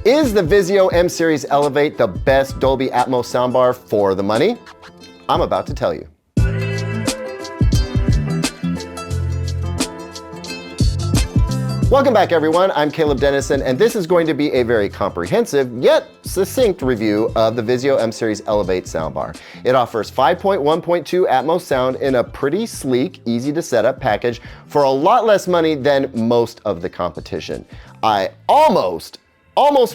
Is the Vizio M-Series Elevate the best Dolby Atmos soundbar for the money? I'm about to tell you. Welcome back, everyone. I'm Caleb Dennison, and this is going to be a very comprehensive yet succinct review of the Vizio M-Series Elevate soundbar. It offers 5.1.2 Atmos sound in a pretty sleek, easy to set up package for a lot less money than most of the competition. I almost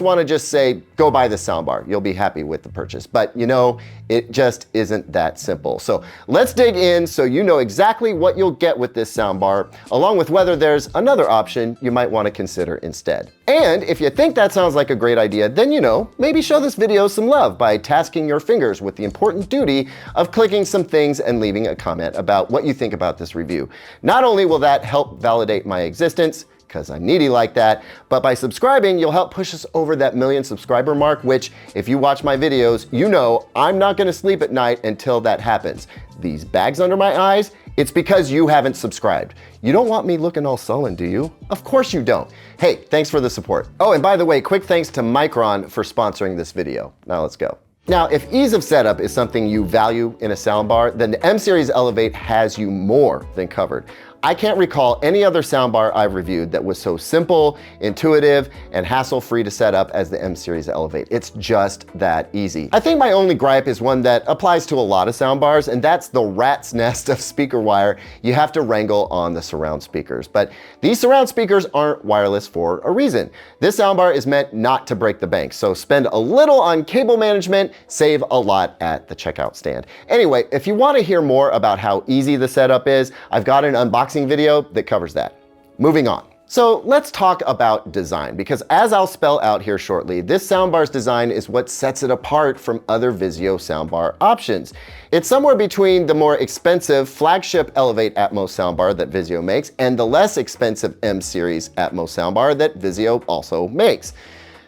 want to just say, go buy the soundbar. You'll be happy with the purchase. But you know, it just isn't that simple. So let's dig in so you know exactly what you'll get with this soundbar, along with whether there's another option you might want to consider instead. And if you think that sounds like a great idea, then you know, maybe show this video some love by tasking your fingers with the important duty of clicking some things and leaving a comment about what you think about this review. Not only will that help validate my existence, because I'm needy like that, but by subscribing, you'll help push us over that 1 million subscriber mark, which, if you watch my videos, you know I'm not gonna sleep at night until that happens. These bags under my eyes, it's because you haven't subscribed. You don't want me looking all sullen, do you? Of course you don't. Hey, thanks for the support. Oh, and by the way, quick thanks to Micron for sponsoring this video. Now let's go. Now, if ease of setup is something you value in a soundbar, then the M-Series Elevate has you more than covered. I can't recall any other soundbar I've reviewed that was so simple, intuitive, and hassle-free to set up as the M-Series Elevate. It's just that easy. I think my only gripe is one that applies to a lot of soundbars, and that's the rat's nest of speaker wire you have to wrangle on the surround speakers. But these surround speakers aren't wireless for a reason. This soundbar is meant not to break the bank, so spend a little on cable management, save a lot at the checkout stand. Anyway, if you want to hear more about how easy the setup is, I've got an unboxing video that covers that. Moving on. So let's talk about design, because as I'll spell out here shortly, this soundbar's design is what sets it apart from other Vizio soundbar options. It's somewhere between the more expensive flagship Elevate Atmos soundbar that Vizio makes and the less expensive M-Series Atmos soundbar that Vizio also makes.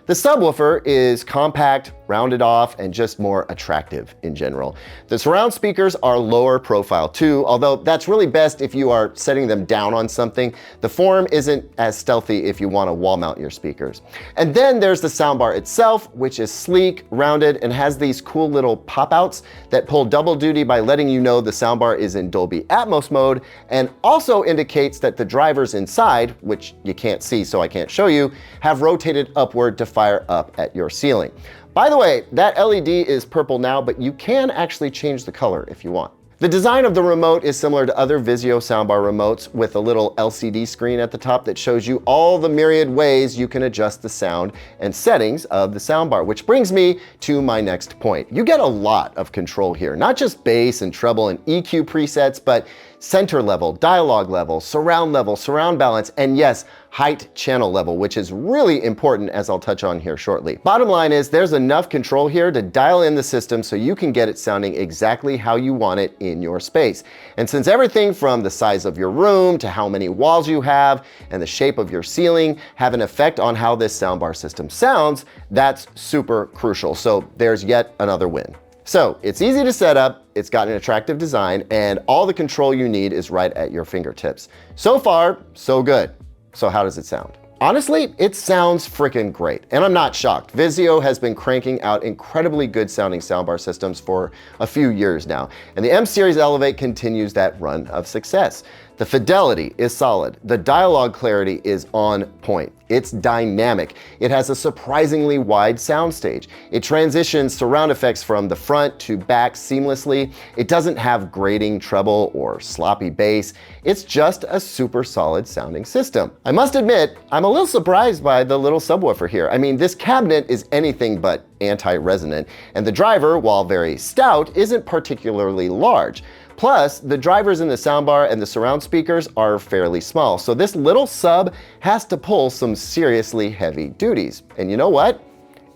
The subwoofer is compact, rounded off, and just more attractive in general. The surround speakers are lower profile too, although that's really best if you are setting them down on something. The form isn't as stealthy if you want to wall mount your speakers. And then there's the soundbar itself, which is sleek, rounded, and has these cool little pop-outs that pull double duty by letting you know the soundbar is in Dolby Atmos mode, and also indicates that the drivers inside, which you can't see so I can't show you, have rotated upward to fire up at your ceiling. By the way, that LED is purple now, but you can actually change the color if you want. The design of the remote is similar to other Vizio soundbar remotes, with a little LCD screen at the top that shows you all the myriad ways you can adjust the sound and settings of the soundbar, which brings me to my next point. You get a lot of control here, not just bass and treble and EQ presets, but center level, dialogue level, surround balance, and yes, height channel level, which is really important, as I'll touch on here shortly. Bottom line is there's enough control here to dial in the system so you can get it sounding exactly how you want it in your space. And since everything from the size of your room to how many walls you have and the shape of your ceiling have an effect on how this soundbar system sounds, that's super crucial. So there's yet another win. So it's easy to set up, it's got an attractive design, and all the control you need is right at your fingertips. So far, so good. So how does it sound? Honestly, it sounds freaking great, and I'm not shocked. Vizio has been cranking out incredibly good sounding soundbar systems for a few years now, and the M-Series Elevate continues that run of success. The fidelity is solid. The dialogue clarity is on point. It's dynamic. It has a surprisingly wide soundstage. It transitions surround effects from the front to back seamlessly. It doesn't have grating treble or sloppy bass. It's just a super solid sounding system. I must admit, I'm a little surprised by the little subwoofer here. I mean, this cabinet is anything but anti-resonant, and the driver, while very stout, isn't particularly large. Plus, the drivers in the soundbar and the surround speakers are fairly small, so this little sub has to pull some seriously heavy duties. And you know what?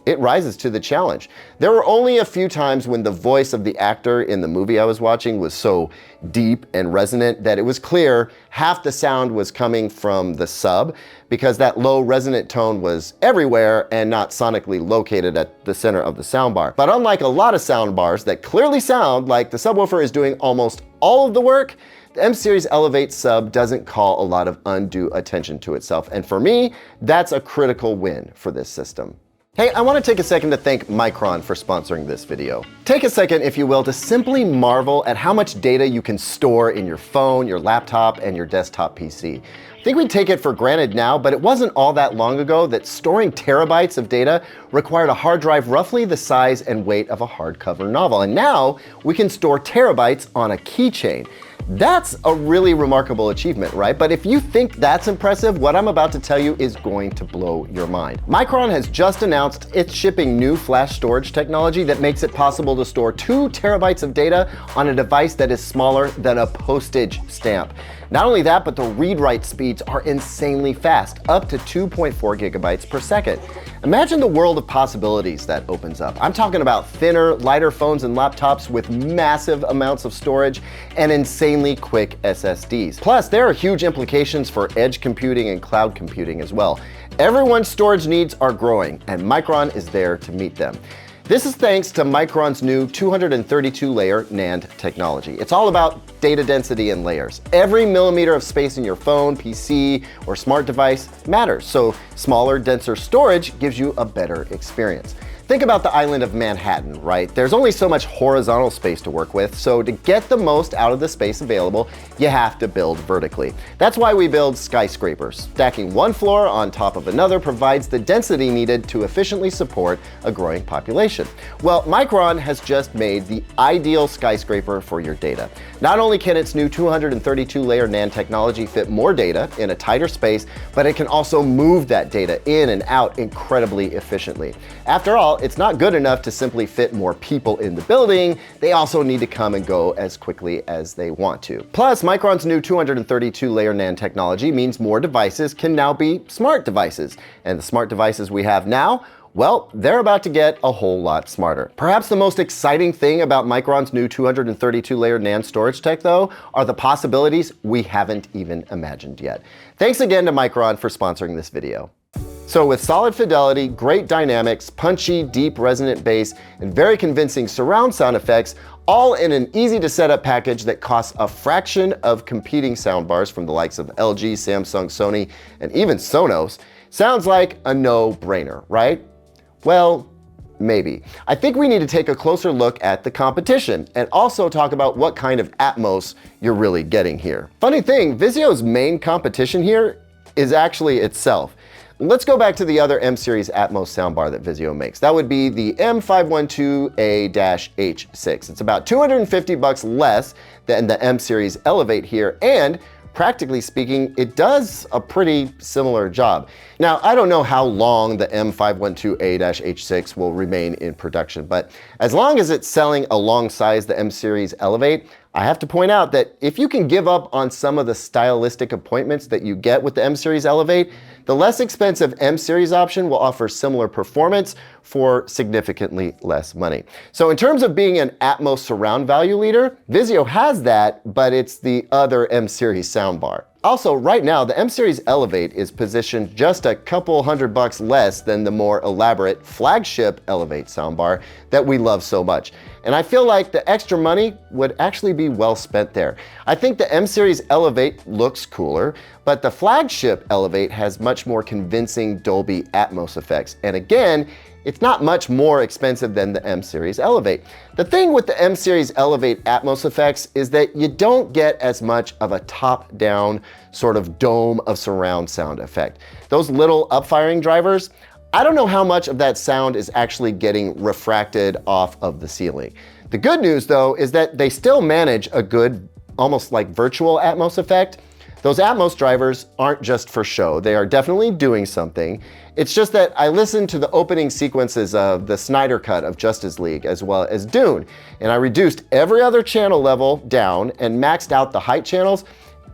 It rises to the challenge. There were only a few times when the voice of the actor in the movie I was watching was so deep and resonant that it was clear half the sound was coming from the sub, because that low resonant tone was everywhere and not sonically located at the center of the soundbar. But unlike a lot of soundbars that clearly sound like the subwoofer is doing almost all of the work, the M-Series Elevate sub doesn't call a lot of undue attention to itself. And for me, that's a critical win for this system. Hey, I want to take a second to thank Micron for sponsoring this video. Take a second, if you will, to simply marvel at how much data you can store in your phone, your laptop, and your desktop PC. I think we take it for granted now, but it wasn't all that long ago that storing terabytes of data required a hard drive roughly the size and weight of a hardcover novel. And now we can store terabytes on a keychain. That's a really remarkable achievement, right? But if you think that's impressive, what I'm about to tell you is going to blow your mind. Micron has just announced it's shipping new flash storage technology that makes it possible to store 2 terabytes of data on a device that is smaller than a postage stamp. Not only that, but the read-write speeds are insanely fast, up to 2.4 gigabytes per second. Imagine the world of possibilities that opens up. I'm talking about thinner, lighter phones and laptops with massive amounts of storage and insanely quick SSDs. Plus, there are huge implications for edge computing and cloud computing as well. Everyone's storage needs are growing, and Micron is there to meet them. This is thanks to Micron's new 232-layer NAND technology. It's all about data density and layers. Every millimeter of space in your phone, PC, or smart device matters, so smaller, denser storage gives you a better experience. Think about the island of Manhattan, right? There's only so much horizontal space to work with, so to get the most out of the space available, you have to build vertically. That's why we build skyscrapers. Stacking one floor on top of another provides the density needed to efficiently support a growing population. Well, Micron has just made the ideal skyscraper for your data. Not only can its new 232-layer NAND technology fit more data in a tighter space, but it can also move that data in and out incredibly efficiently. After all, it's not good enough to simply fit more people in the building. They also need to come and go as quickly as they want to. Plus, Micron's new 232-layer NAND technology means more devices can now be smart devices. And the smart devices we have now, well, they're about to get a whole lot smarter. Perhaps the most exciting thing about Micron's new 232-layer NAND storage tech, though, are the possibilities we haven't even imagined yet. Thanks again to Micron for sponsoring this video. So with solid fidelity, great dynamics, punchy, deep resonant bass, and very convincing surround sound effects, all in an easy to set up package that costs a fraction of competing soundbars from the likes of LG, Samsung, Sony, and even Sonos, sounds like a no-brainer, right? Well, maybe. I think we need to take a closer look at the competition and also talk about what kind of Atmos you're really getting here. Funny thing, Vizio's main competition here is actually itself. Let's go back to the other M-Series Atmos soundbar that Vizio makes. That would be the M512e-K6. It's about $250 less than the M-Series Elevate here, and practically speaking, it does a pretty similar job. Now, I don't know how long the M512e-K6 will remain in production, but as long as it's selling alongside the M-Series Elevate, I have to point out that if you can give up on some of the stylistic appointments that you get with the M-Series Elevate, the less expensive M-Series option will offer similar performance for significantly less money. So in terms of being an Atmos surround value leader, Vizio has that, but it's the other M-Series soundbar. Also, right now, the M-Series Elevate is positioned just a couple $100 less than the more elaborate flagship Elevate soundbar that we love so much. And I feel like the extra money would actually be well spent there. I think the M-Series Elevate looks cooler, but the flagship Elevate has much more convincing Dolby Atmos effects. And again, it's not much more expensive than the M-Series Elevate. The thing with the M-Series Elevate Atmos effects is that you don't get as much of a top-down sort of dome of surround sound effect. Those little upfiring drivers, I don't know how much of that sound is actually getting refracted off of the ceiling. The good news, though, is that they still manage a good, almost like virtual Atmos effect. Those Atmos drivers aren't just for show. They are definitely doing something. It's just that I listened to the opening sequences of the Snyder Cut of Justice League as well as Dune, and I reduced every other channel level down and maxed out the height channels,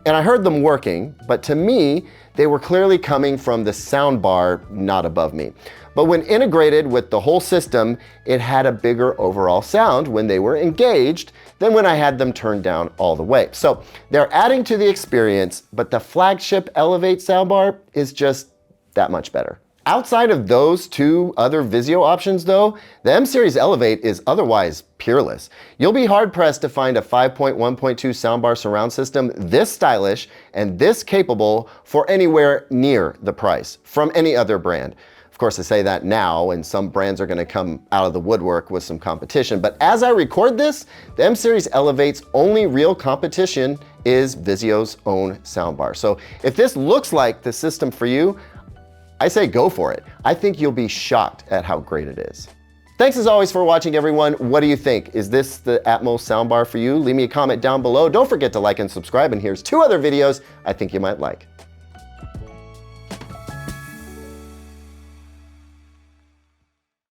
and I heard them working, but to me, they were clearly coming from the soundbar, not above me. But when integrated with the whole system, it had a bigger overall sound when they were engaged than when I had them turned down all the way. So they're adding to the experience, but the flagship Elevate soundbar is just that much better. Outside of those two other Vizio options though, the M-Series Elevate is otherwise peerless. You'll be hard-pressed to find a 5.1.2 soundbar surround system this stylish and this capable for anywhere near the price from any other brand. Of course, I say that now, and some brands are going to come out of the woodwork with some competition. But as I record this, the M-Series Elevate's only real competition is Vizio's own soundbar. So if this looks like the system for you, I say go for it. I think you'll be shocked at how great it is. Thanks as always for watching, everyone. What do you think? Is this the Atmos soundbar for you? Leave me a comment down below. Don't forget to like and subscribe, and here's 2 other videos I think you might like.